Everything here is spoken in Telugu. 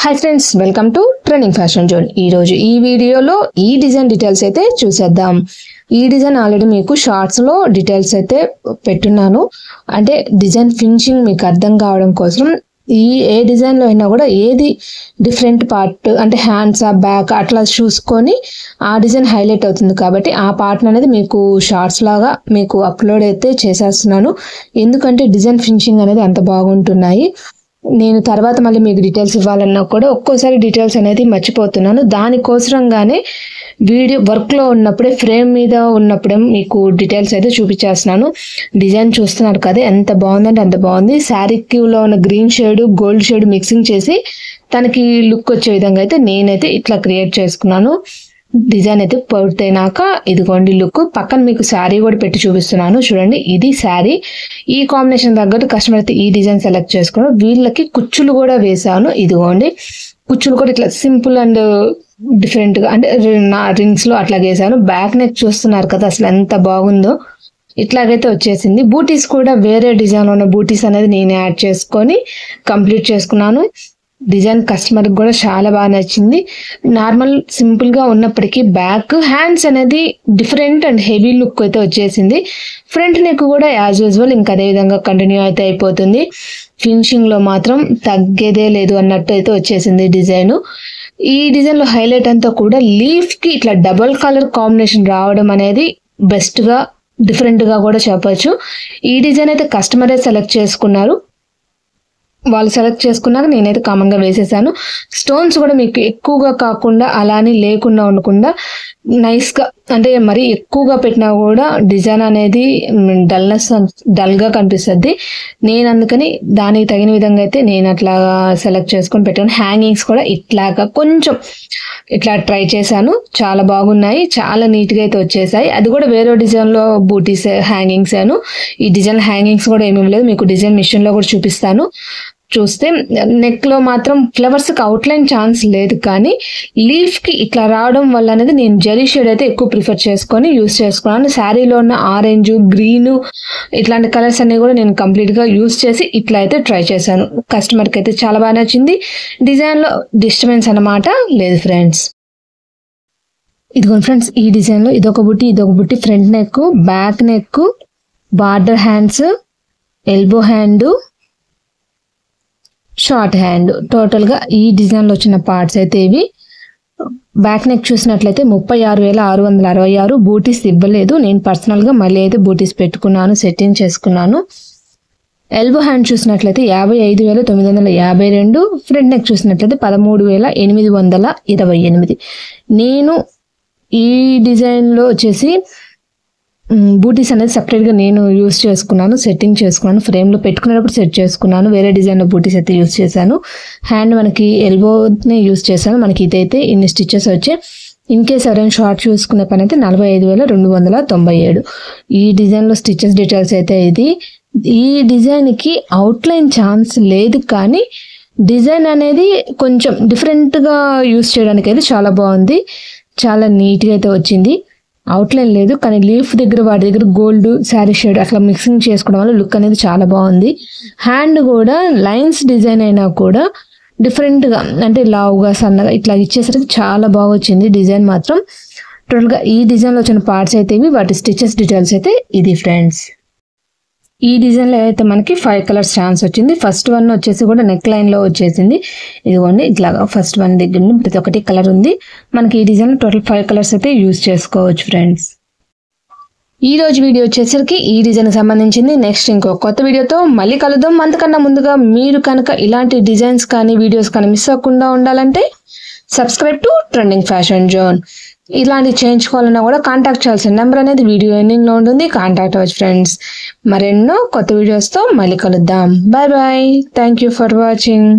Hi friends, welcome to trending fashion zone. ఈరోజు ఈ వీడియోలో ఈ డిజైన్ డీటెయిల్స్ అయితే చూసేద్దాం. ఈ డిజైన్ ఆల్రెడీ మీకు షార్ట్స్లో డీటెయిల్స్ అయితే పెట్టున్నాను. అంటే డిజైన్ ఫినిషింగ్ మీకు అర్థం కావడం కోసం ఏ డిజైన్లో అయినా కూడా ఏది డిఫరెంట్ పార్ట్ అంటే హ్యాండ్స్ బ్యాక్ అట్లా చూసుకొని ఆ డిజైన్ హైలైట్ అవుతుంది. కాబట్టి ఆ పార్ట్ అనేది మీకు షార్ట్స్ లాగా మీకు అప్లోడ్ అయితే చేసేస్తున్నాను. ఎందుకంటే డిజైన్ ఫినిషింగ్ అనేది అంత బాగుంటున్నాయి. నేను తర్వాత మళ్ళీ మీకు డీటెయిల్స్ ఇవ్వాలన్నా కూడా ఒక్కోసారి డీటెయిల్స్ అనేది మర్చిపోతున్నాను. దానికోసంగానే వీడియో వర్క్లో ఉన్నప్పుడే ఫ్రేమ్ మీద ఉన్నప్పుడే మీకు డీటెయిల్స్ అయితే చూపించేస్తున్నాను. డిజైన్ చూస్తున్నారు కదా, ఎంత బాగుందంటే అంత బాగుంది. శారీలో ఉన్న green shade gold shade mixing చేసి తనకి లుక్ వచ్చే విధంగా అయితే నేనైతే ఇట్లా క్రియేట్ చేసుకున్నాను. డిజైన్ అయితే పూర్తయినాక ఇదిగోండి లుక్. పక్కన మీకు శారీ కూడా పెట్టి చూపిస్తున్నాను చూడండి. ఇది శారీ. ఈ కాంబినేషన్ తగ్గట్టు కస్టమర్ అయితే ఈ డిజైన్ సెలెక్ట్ చేసుకున్నాను. వీళ్ళకి కుచ్చులు కూడా వేసాను. ఇదిగోండి కుచ్చులు కూడా ఇట్లా సింపుల్ అండ్ డిఫరెంట్గా అంటే రింగ్స్లో అట్లా వేసాను. బ్యాక్ నెక్ చూస్తున్నారు కదా, అసలు ఎంత బాగుందో. ఇట్లాగైతే వచ్చేసింది. బూటీస్ కూడా వేరే డిజైన్ ఉన్న బూటీస్ అనేది నేను యాడ్ చేసుకొని కంప్లీట్ చేసుకున్నాను. డిజైన్ కస్టమర్కి కూడా చాలా బాగా నచ్చింది. నార్మల్ సింపుల్గా ఉన్నప్పటికీ బ్యాక్ హ్యాండ్స్ అనేది డిఫరెంట్ అండ్ హెవీ లుక్ అయితే వచ్చేసింది. ఫ్రంట్ నెక్ కూడా యాజ్ యూజువల్ ఇంకా అదే విధంగా కంటిన్యూ అయితే అయిపోతుంది. ఫినిషింగ్లో మాత్రం తగ్గేదే లేదు అన్నట్టు అయితే వచ్చేసింది డిజైన్. ఈ డిజైన్లో హైలైట్ అంతా కూడా లీఫ్కి ఇట్లా డబల్ కలర్ కాంబినేషన్ రావడం అనేది బెస్ట్గా డిఫరెంట్గా కూడా చెప్పచ్చు. ఈ డిజైన్ అయితే కస్టమరే సెలెక్ట్ చేసుకున్నారు. వాళ్ళు సెలెక్ట్ చేసుకున్నాక నేనైతే కామన్గా వేసేసాను. స్టోన్స్ కూడా మీకు ఎక్కువగా కాకుండా అలానే లేకుండా ఉండకుండా నైస్గా అంటే మరీ ఎక్కువగా పెట్టినా కూడా డిజైన్ అనేది డల్గా కనిపిస్తుంది. నేను అందుకని దానికి తగిన విధంగా అయితే నేను అట్లా సెలెక్ట్ చేసుకొని పెట్టాను. హ్యాంగింగ్స్ కూడా ఇట్లాగా కొంచెం ఇట్లా ట్రై చేశాను. చాలా బాగున్నాయి, చాలా నీట్గా అయితే వచ్చేసాయి. అది కూడా వేరే డిజైన్లో బూటీస్ హ్యాంగింగ్స్ అను. ఈ డిజైన్ హ్యాంగింగ్స్ కూడా ఏమీ లేదు, మీకు డిజైన్ మిషన్లో కూడా చూపిస్తాను. చూస్తే నెక్లో మాత్రం ఫ్లవర్స్కి అవుట్లైన్ ఛాన్స్ లేదు, కానీ లీఫ్కి ఇట్లా రావడం వల్ల అనేది నేను జెరీ షేడ్ అయితే ఎక్కువ ప్రిఫర్ చేసుకొని యూస్ చేసుకున్నాను. శారీలో ఉన్న ఆరెంజ్ గ్రీను ఇట్లాంటి కలర్స్ అన్ని కూడా నేను కంప్లీట్గా యూస్ చేసి ఇట్లా అయితే ట్రై చేశాను. కస్టమర్కి అయితే చాలా బాగా నచ్చింది. డిజైన్లో డిస్టర్బెన్స్ అన్నమాట లేదు ఫ్రెండ్స్. ఇదిగోండి ఫ్రెండ్స్, ఈ డిజైన్లో ఇదొక బుట్టి front neck, back neck, border hands, elbow hand, short hand, టోటల్గా ఈ డిజైన్లో వచ్చిన పార్ట్స్ అయితే ఇవి. బ్యాక్ నెక్ చూసినట్లయితే 36,666. బూటీస్ ఇవ్వలేదు, నేను పర్సనల్గా మళ్ళీ అయితే బూటీస్ పెట్టుకున్నాను, సెట్టింగ్ చేసుకున్నాను. ఎల్బో హ్యాండ్ చూసినట్లయితే 55,952. ఫ్రంట్ నెక్ చూసినట్లయితే 13,828. నేను ఈ డిజైన్లో వచ్చేసి బూటీస్ అనేది సపరేట్గా నేను యూస్ చేసుకున్నాను, సెట్టింగ్ చేసుకున్నాను. ఫ్రేమ్లో పెట్టుకునేటప్పుడు సెట్ చేసుకున్నాను. వేరే డిజైన్లో బూటీస్ అయితే యూస్ చేశాను. హ్యాండ్ మనకి ఎల్బోనే యూస్ చేశాను. మనకి ఇదైతే ఇన్ని స్టిచెస్ వచ్చాయి. ఇన్ కేస్ ఎవరైనా షార్ట్ చూసుకునే పని అయితే 45,297. ఈ డిజైన్లో స్టిచెస్ డీటెయిల్స్ అయితే ఇది. ఈ డిజైన్కి అవుట్లైన్ ఛాన్స్ లేదు, కానీ డిజైన్ అనేది కొంచెం డిఫరెంట్గా యూస్ చేయడానికి అయితే చాలా బాగుంది. చాలా నీట్గా అయితే వచ్చింది. అవుట్లైన్ లేదు, కానీ లీఫ్ దగ్గర వాటి దగ్గర గోల్డ్ శారీ షేడ్ అట్లా మిక్సింగ్ చేసుకోవడం వల్ల లుక్ అనేది చాలా బాగుంది. హ్యాండ్ కూడా లైన్స్ డిజైన్ అయినా కూడా డిఫరెంట్గా అంటే లావుగా సన్నగా ఇట్లా ఇచ్చేసరికి చాలా బాగా వచ్చింది డిజైన్ మాత్రం. టోటల్గా ఈ డిజైన్లో వచ్చిన పార్ట్స్ అయితే ఇవి. వాటి స్టిచెస్ డీటెయిల్స్ అయితే ఇది ఫ్రెండ్స్. ఈ డిజైన్లో అయితే మనకి 5 కలర్స్ ఛాన్స్ వచ్చింది. ఫస్ట్ వన్ వచ్చేసి కూడా నెక్ లైన్లో వచ్చేసింది. ఇదిగోండి ఇట్లాగా ఫస్ట్ వన్ దగ్గర ప్రతి ఒక్కటి కలర్ ఉంది. మనకి ఈ డిజైన్లో టోటల్ 5 కలర్స్ అయితే యూజ్ చేసుకోవచ్చు ఫ్రెండ్స్. ఈ రోజు వీడియో వచ్చేసరికి ఈ డిజైన్కి సంబంధించింది. నెక్స్ట్ ఇంకో కొత్త వీడియోతో మళ్ళీ కలుద్దాం. అంతకన్నా ముందుగా మీరు కనుక ఇలాంటి డిజైన్స్ కానీ వీడియోస్ కానీ మిస్ అవ్వకుండా ఉండాలంటే subscribe to trending fashion zone. ఇలాంటి చేయించుకోవాలన్నా కూడా కాంటాక్ట్ చేయాల్సిన నెంబర్ అనేది వీడియో ఎండింగ్లో ఉంటుంది. కాంటాక్ట్ అవ్వచ్చు ఫ్రెండ్స్. మరెన్నో కొత్త వీడియోస్తో మళ్ళీ కలుద్దాం. Bye bye. Thank you for watching.